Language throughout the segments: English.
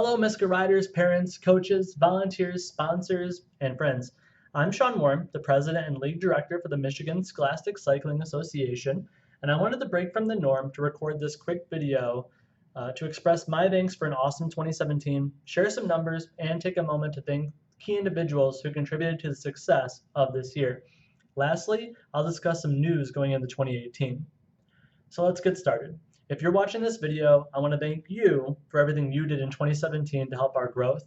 Hello, MiSCA riders, parents, coaches, volunteers, sponsors, and friends. I'm Sean Warren, the president and league director for the Michigan Scholastic Cycling Association, and I wanted to break from the norm to record this quick video to express my thanks for an awesome 2017, share some numbers, and take a moment to thank key individuals who contributed to the success of this year. Lastly, I'll discuss some news going into 2018. So let's get started. If you're watching this video, I want to thank you for everything you did in 2017 to help our growth,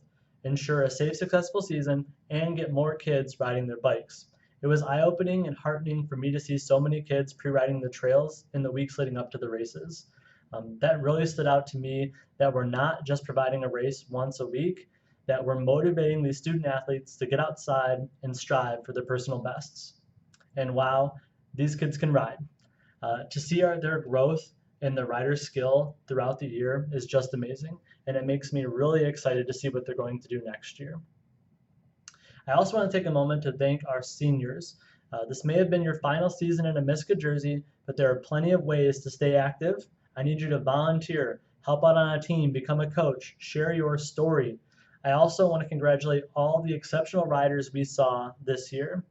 ensure a safe, successful season, and get more kids riding their bikes. It was eye-opening and heartening for me to see so many kids pre-riding the trails in the weeks leading up to the races. That really stood out to me, that we're not just providing a race once a week, that we're motivating these student athletes to get outside and strive for their personal bests. And wow, these kids can ride. To see their growth and the rider's skill throughout the year is just amazing, and it makes me really excited to see what they're going to do next year. I also want to take a moment to thank our seniors. This may have been your final season in a MiSCA jersey, but there are plenty of ways to stay active. I need you to volunteer, help out on a team, become a coach, share your story. I also want to congratulate all the exceptional riders we saw this year.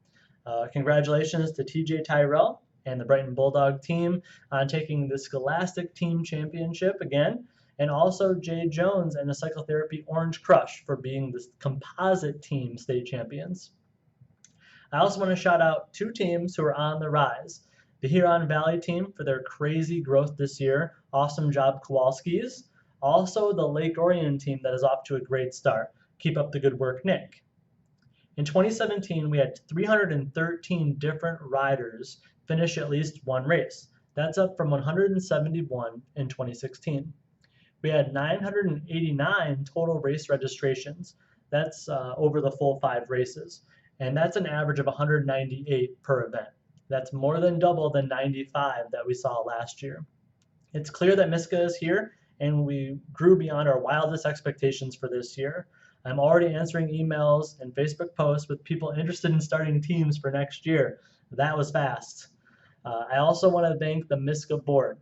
Congratulations to TJ Tyrell and the Brighton Bulldog team on taking the Scholastic Team Championship again, and also Jay Jones and the Cyclotherapy Orange Crush for being the composite team state champions. I also want to shout out two teams who are on the rise. The Huron Valley team for their crazy growth this year. Awesome job, Kowalskis. Also the Lake Orion team that is off to a great start. Keep up the good work, Nick. In 2017, we had 313 different riders finish at least one race. That's up from 171 in 2016. We had 989 total race registrations. That's over the full 5 races. And that's an average of 198 per event. That's more than double the 95 that we saw last year. It's clear that MiSCA is here, and we grew beyond our wildest expectations for this year. I'm already answering emails and Facebook posts with people interested in starting teams for next year. That was fast. I also want to thank the MiSCA board.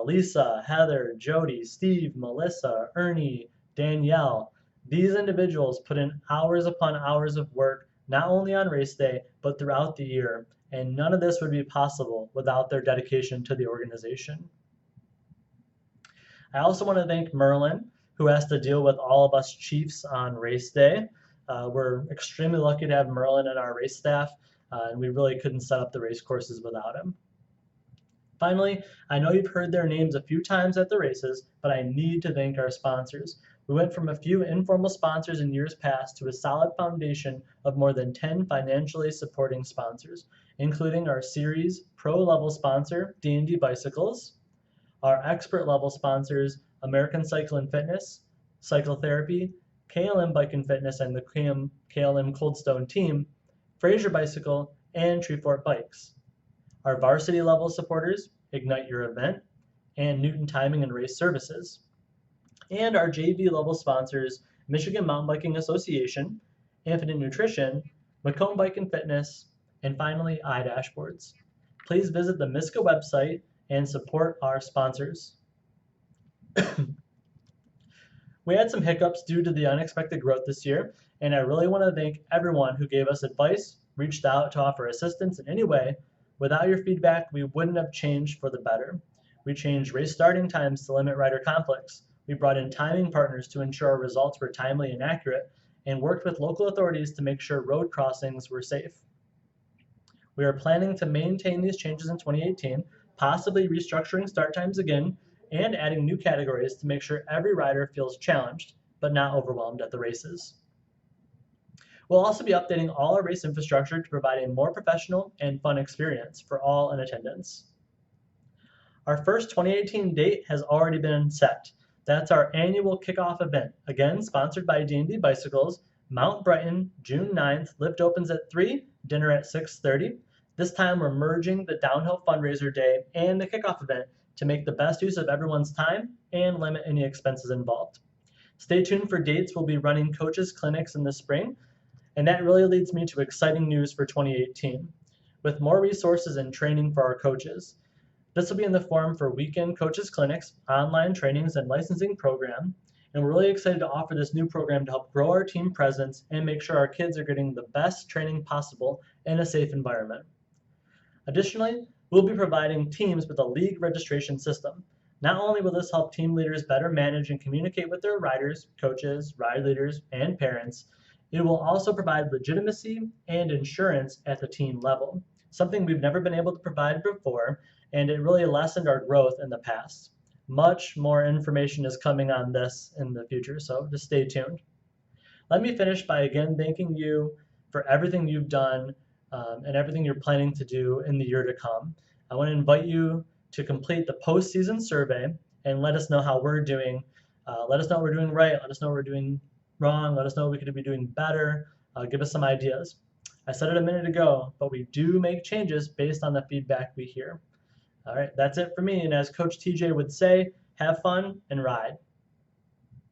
Lisa, Heather, Jody, Steve, Melissa, Ernie, Danielle. These individuals put in hours upon hours of work, not only on race day, but throughout the year. And none of this would be possible without their dedication to the organization. I also want to thank Merlin, who has to deal with all of us chiefs on race day. We're extremely lucky to have Merlin in our race staff, and we really couldn't set up the race courses without him. Finally, I know you've heard their names a few times at the races, but I need to thank our sponsors. We went from a few informal sponsors in years past to a solid foundation of more than 10 financially supporting sponsors, including our series pro level sponsor, D&D Bicycles, our expert level sponsors, American Cycle and Fitness, Cyclotherapy, KLM Bike and Fitness and the KLM Coldstone team, Fraser Bicycle, and Treefort Bikes. Our varsity level supporters, Ignite Your Event, and Newton Timing and Race Services. And our JV level sponsors, Michigan Mountain Biking Association, Infinite Nutrition, Macomb Bike and Fitness, and finally, iDashboards. Please visit the MiSCA website and support our sponsors. We had some hiccups due to the unexpected growth this year, and I really want to thank everyone who gave us advice, reached out to offer assistance in any way. Without your feedback, we wouldn't have changed for the better. We changed race starting times to limit rider conflicts. We brought in timing partners to ensure our results were timely and accurate, and worked with local authorities to make sure road crossings were safe. We are planning to maintain these changes in 2018, possibly restructuring start times again, and adding new categories to make sure every rider feels challenged, but not overwhelmed at the races. We'll also be updating all our race infrastructure to provide a more professional and fun experience for all in attendance. Our first 2018 date has already been set. That's our annual kickoff event, again sponsored by D&D Bicycles, Mount Brighton, June 9th. Lift opens at 3, dinner at 6:30. This time we're merging the downhill fundraiser day and the kickoff event to make the best use of everyone's time and limit any expenses involved. Stay tuned for dates. We'll be running coaches clinics in the spring, and that really leads me to exciting news for 2018. With more resources and training for our coaches. This will be in the form for weekend coaches clinics, online trainings and licensing program, And we're really excited to offer this new program to help grow our team presence and make sure our kids are getting the best training possible in a safe environment. Additionally, we'll be providing teams with a league registration system. Not only will this help team leaders better manage and communicate with their riders, coaches, ride leaders, and parents, it will also provide legitimacy and insurance at the team level, something we've never been able to provide before, and it really lessened our growth in the past. Much more information is coming on this in the future, so just stay tuned. Let me finish by again thanking you for everything you've done and everything you're planning to do in the year to come. I want to invite you to complete the postseason survey and let us know how we're doing. Let us know what we're doing right. Let us know what we're doing wrong. Let us know what we could be doing better. Give us some ideas. I said it a minute ago, but we do make changes based on the feedback we hear. All right, that's it for me. And as Coach TJ would say, have fun and ride.